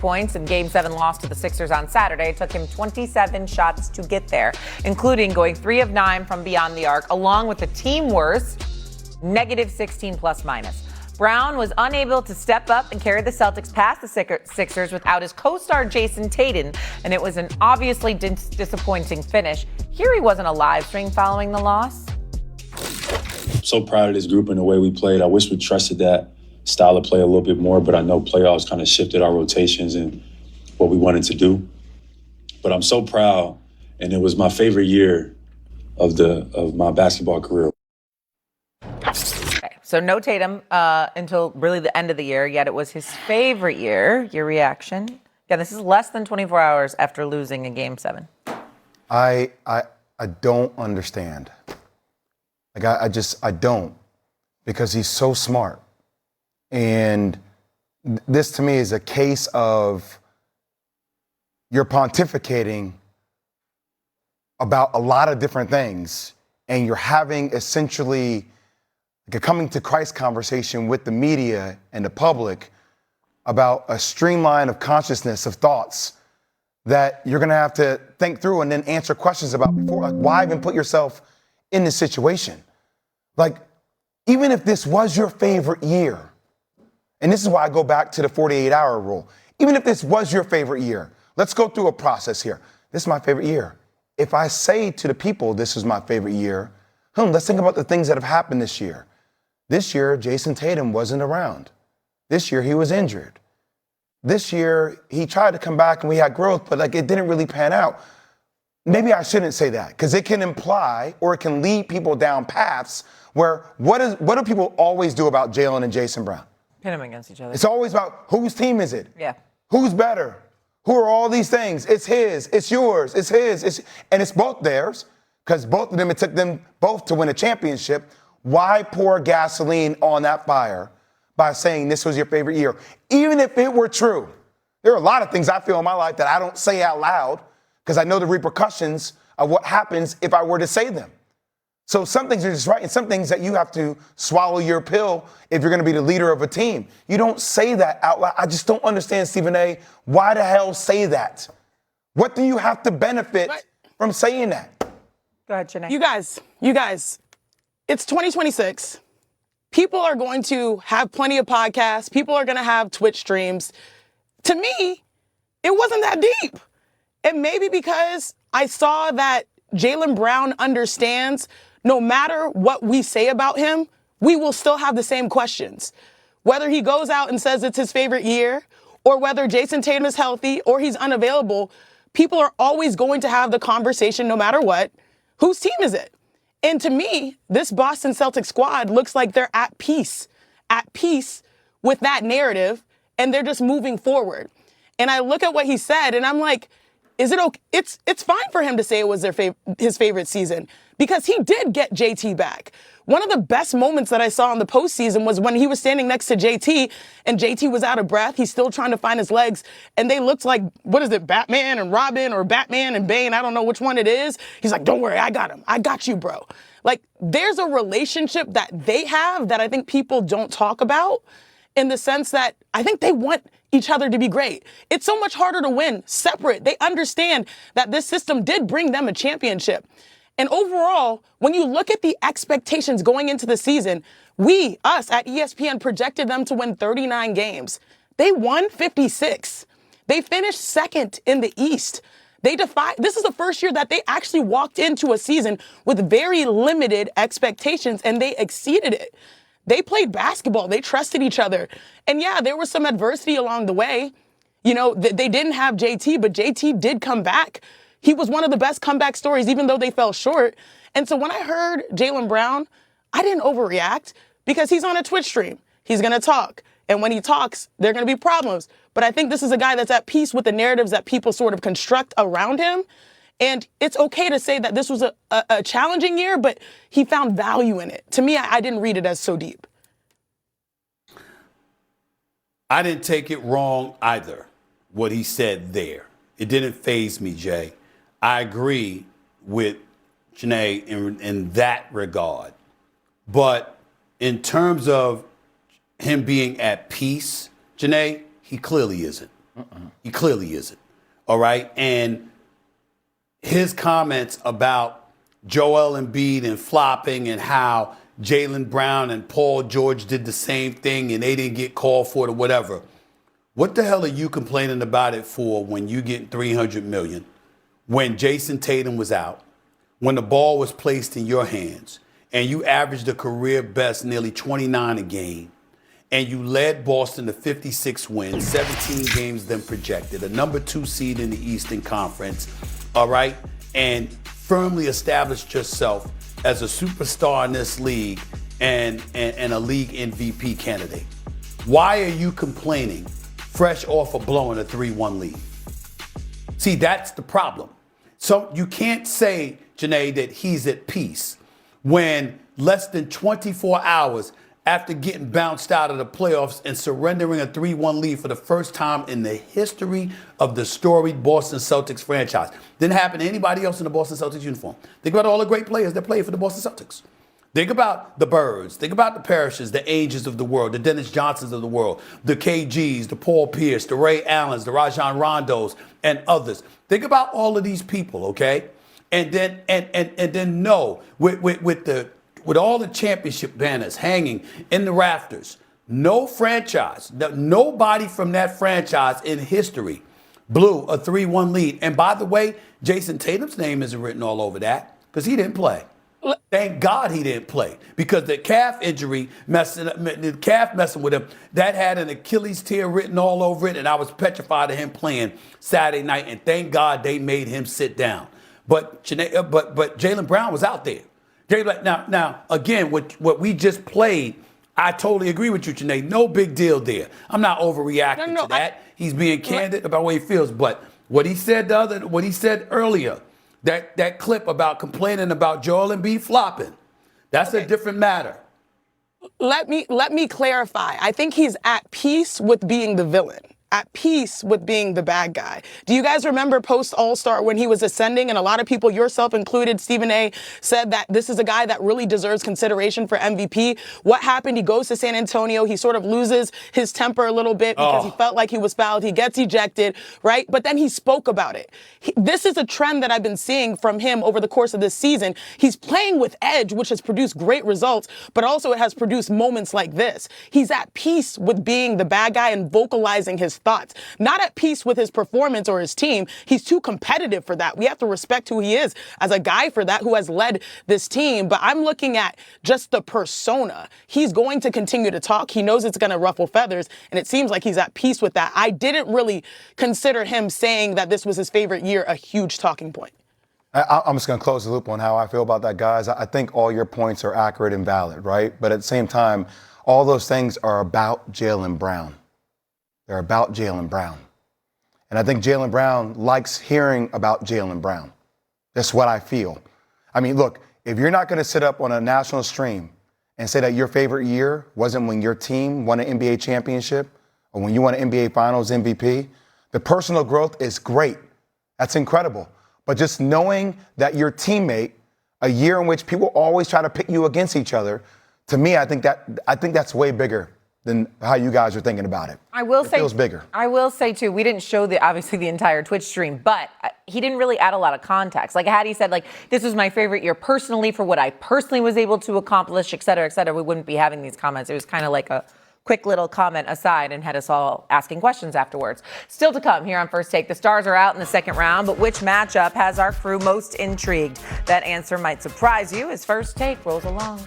points in Game 7 loss to the Sixers on Saturday. It took him 27 shots to get there, including going 3 of 9 from beyond the arc, along with the team worst, negative 16 plus minus. Brown was unable to step up and carry the Celtics past the Sixers without his co-star Jayson Tatum, and it was an obviously disappointing finish. Here he was in a live stream following the loss. I'm so proud of this group and the way we played. I wish we trusted that style of play a little bit more, but I know playoffs kind of shifted our rotations and what we wanted to do. But I'm so proud, and it was my favorite year of my basketball career. Okay, so no Tatum until really the end of the year, yet it was his favorite year. Your reaction? Yeah, this is less than 24 hours after losing in Game 7. I don't understand. Like I don't, because he's so smart. And this to me is a case of you're pontificating about a lot of different things, and you're having essentially like a coming to Christ conversation with the media and the public about a streamline of consciousness of thoughts that you're gonna have to think through and then answer questions about before. Like, why even put yourself in this situation? Like, even if this was your favorite year, and this is why I go back to the 48-hour rule. Even if this was your favorite year, let's go through a process here. This is my favorite year. If I say to the people, this is my favorite year, let's think about the things that have happened this year. This year, Jayson Tatum wasn't around. This year, he was injured. This year, he tried to come back and we had growth, but like it didn't really pan out. Maybe I shouldn't say that, because it can imply or it can lead people down paths where what do people always do about Jaylen and Jayson Brown? Pin them against each other. It's always about whose team is it? Yeah. Who's better? Who are all these things? It's his, it's yours, it's his, and it's both theirs, because both of them, it took them both to win a championship. Why pour gasoline on that fire by saying this was your favorite year? Even if it were true, there are a lot of things I feel in my life that I don't say out loud because I know the repercussions of what happens if I were to say them. So some things are just right, and some things that you have to swallow your pill if you're going to be the leader of a team. You don't say that out loud. I just don't understand, Stephen A. Why the hell say that? What do you have to benefit from saying that? Go ahead, Janae. You guys, it's 2026. People are going to have plenty of podcasts. People are going to have Twitch streams. To me, it wasn't that deep. And maybe because I saw that Jaylen Brown understands no matter what we say about him, we will still have the same questions. Whether he goes out and says it's his favorite year, or whether Jayson Tatum is healthy or he's unavailable, people are always going to have the conversation no matter what. Whose team is it? And to me, this Boston Celtics squad looks like they're at peace with that narrative, and they're just moving forward. And I look at what he said, and I'm like, is it okay? It's fine for him to say it was his favorite season, because he did get JT back. One of the best moments that I saw in the postseason was when he was standing next to JT, and JT was out of breath. He's still trying to find his legs, and they looked like, what is it, Batman and Robin, or Batman and Bane? I don't know which one it is. He's like, don't worry, I got him. I got you, bro. Like, there's a relationship that they have that I think people don't talk about, in the sense that I think they want each other to be great. It's so much harder to win separate. They understand that this system did bring them a championship. And overall, when you look at the expectations going into the season, us at ESPN projected them to win 39 games. They won 56. They finished second in the East. This is the first year that they actually walked into a season with very limited expectations, and they exceeded it. They played basketball. They trusted each other. And yeah, there was some adversity along the way. You know, they didn't have JT, but JT did come back. He was one of the best comeback stories, even though they fell short. And so when I heard Jaylen Brown, I didn't overreact, because he's on a Twitch stream. He's going to talk. And when he talks, there are going to be problems. But I think this is a guy that's at peace with the narratives that people sort of construct around him. And it's okay to say that this was a challenging year, but he found value in it. To me, I didn't read it as so deep. I didn't take it wrong either, what he said there. It didn't faze me, Jay. I agree with Janae in that regard. But in terms of him being at peace, Janae, he clearly isn't. He clearly isn't. All right. And his comments about Joel Embiid and flopping and how Jaylen Brown and Paul George did the same thing and they didn't get called for it or whatever. What the hell are you complaining about it for when you get $300 million, when Jason Tatum was out, when the ball was placed in your hands, and you averaged a career best nearly 29 a game, and you led Boston to 56 wins, 17 games than projected, a number 2 seed in the Eastern Conference, all right, and firmly established yourself as a superstar in this league and a league MVP candidate. Why are you complaining fresh off of blowing a 3-1 lead? See, that's the problem. So you can't say, Janae, that he's at peace when less than 24 hours after getting bounced out of the playoffs and surrendering a 3-1 lead for the first time in the history of the storied Boston Celtics franchise. Didn't happen to anybody else in the Boston Celtics uniform. Think about all the great players that played for the Boston Celtics. Think about the Birds. Think about the Parishes, the Angels of the world, the Dennis Johnsons of the world, the KGs, the Paul Pierce, the Ray Allens, the Rajon Rondos, and others. Think about all of these people, okay? And then know with all the championship banners hanging in the rafters, no franchise, nobody from that franchise in history blew a 3-1 lead. And by the way, Jason Tatum's name isn't written all over that because he didn't play. Thank God he didn't play because the calf injury messing with him, that had an Achilles tear written all over it, and I was petrified of him playing Saturday night, and thank God they made him sit down. But Jaylen Brown was out there. Now again, what we just played, I totally agree with you, Janae. No big deal there. I'm not overreacting to that. He's being candid about what he feels, but what he said earlier. That clip about complaining about Joel Embiid flopping, that's a different matter. Let me clarify. I think he's at peace with being the villain, at peace with being the bad guy. Do you guys remember post All-Star when he was ascending, and a lot of people, yourself included, Stephen A., said that this is a guy that really deserves consideration for MVP? What happened? He goes to San Antonio. He sort of loses his temper a little bit because he felt like he was fouled. He gets ejected, right? But then he spoke about it. This is a trend that I've been seeing from him over the course of this season. He's playing with edge, which has produced great results, but also it has produced moments like this. He's at peace with being the bad guy and vocalizing his thoughts. Not at peace with his performance or his team. He's too competitive for that. We have to respect who he is as a guy for that, who has led this team. But I'm looking at just the persona. He's going to continue to talk. He knows it's going to ruffle feathers, and it seems like he's at peace with that. I didn't really consider him saying that this was his favorite year a huge talking point. I'm just going to close the loop on how I feel about that, guys. I think all your points are accurate and valid, right? But at the same time, all those things are about Jaylen Brown. They're about Jaylen Brown. And I think Jaylen Brown likes hearing about Jaylen Brown. That's what I feel. I mean, look, if you're not going to sit up on a national stream and say that your favorite year wasn't when your team won an NBA championship or when you won an NBA Finals MVP, the personal growth is great. That's incredible. But just knowing that your teammate, a year in which people always try to pit you against each other, to me, I think that's way bigger than how you guys are thinking about it. It feels bigger. I will say, too, we didn't show obviously the entire Twitch stream, but he didn't really add a lot of context. Like, had he said, like, this was my favorite year personally for what I personally was able to accomplish, et cetera, we wouldn't be having these comments. It was kind of like a quick little comment aside and had us all asking questions afterwards. Still to come here on First Take. The Stars are out in the second round, but which matchup has our crew most intrigued? That answer might surprise you as First Take rolls along.